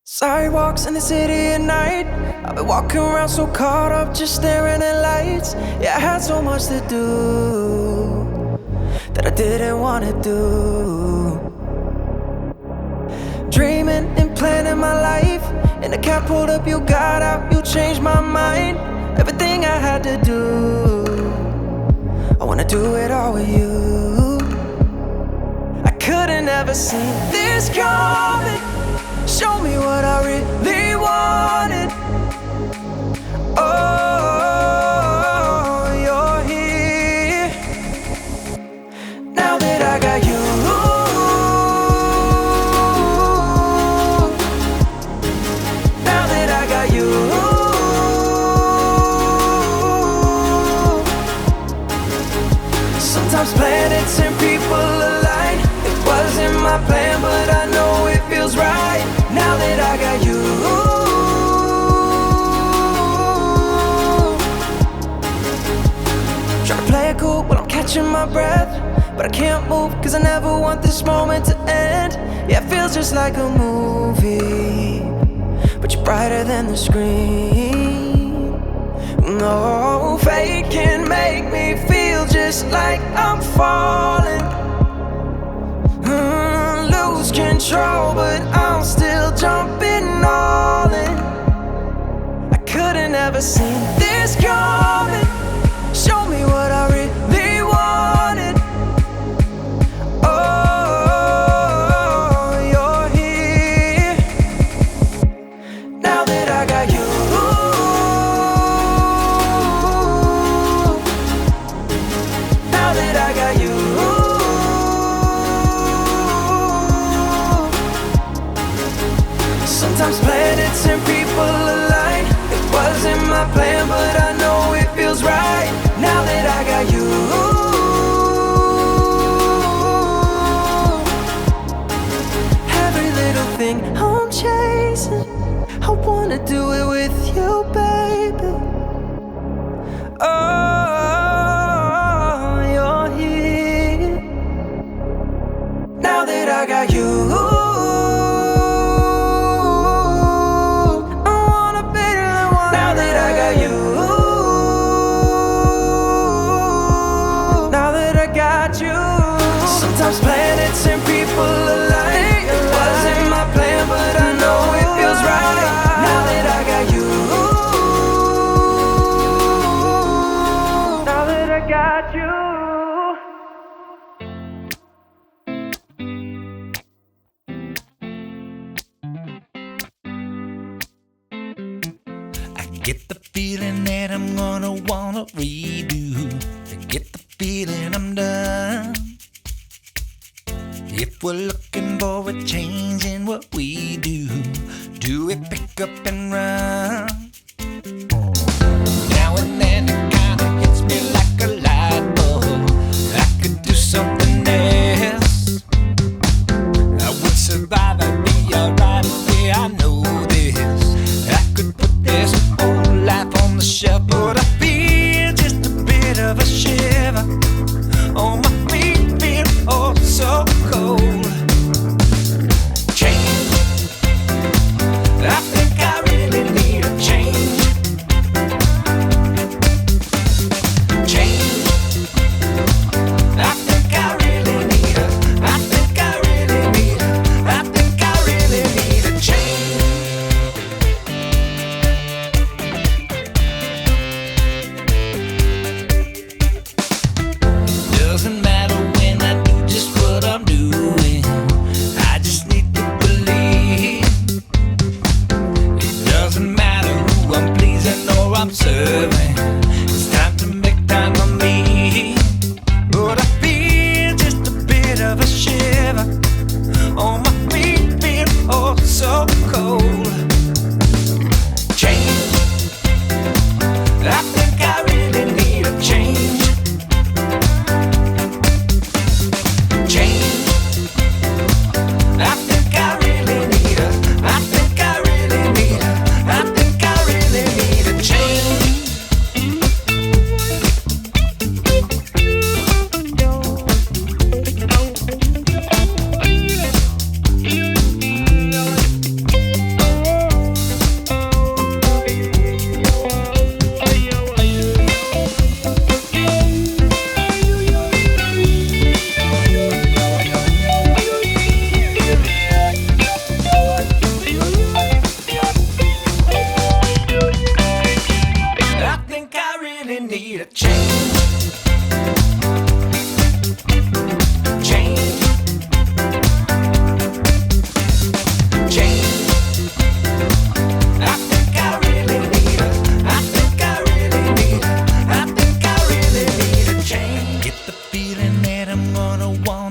Sidewalks in the city at night. I've been walking around so caught up, just staring at lights. Yeah, I had so much to do that I didn't want to do. Dreaming and planning my life, and the cab pulled up, you got out, you changed my mind. Everything I had to do, I wanna do it all with you. I couldn't ever see this coming. Show me what I really wanted. Oh, you're here. Now that I got you. Now that I got you. Sometimes planets and people align. It wasn't my plan, but I know it feels right. Now that I got you. Try to play it cool while I'm catching my breath, but I can't move cause I never want this moment to end. Yeah, it feels just like a movie, but you're brighter than the screen. No, fate can make me feel just like I'm falling. Lose control, but I'm still jumping all in. I couldn't ever see this coming. Show me what I really wanted. Oh, you're here. Now that I got you. Now that I got you. Sometimes planets and people align. It wasn't my plan, but I know it feels right. Now that I got you. Every little thing I'm chasing, I wanna do it with you, baby. Oh, you're here. Now that I got you. Sometimes planets and people align. It wasn't my plan, but I know it feels right. Now that I got you. Now that I got you. I get the feeling that I'm gonna wanna redo. I get the feeling I'm done. If we're looking for a change in what we do it pick up and run? Now and then it kinda hits me like a light bulb. I could do something else. I would survive, I'd be alright, yeah, I know this. I could put this whole life on the shelf, but I feel just a bit of a shiver. Oh, my feet feel oh so cold. Change. I think I really need a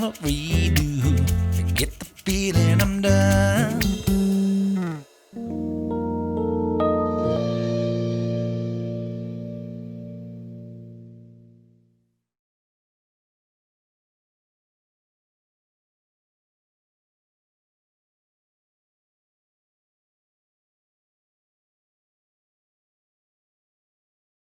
memories.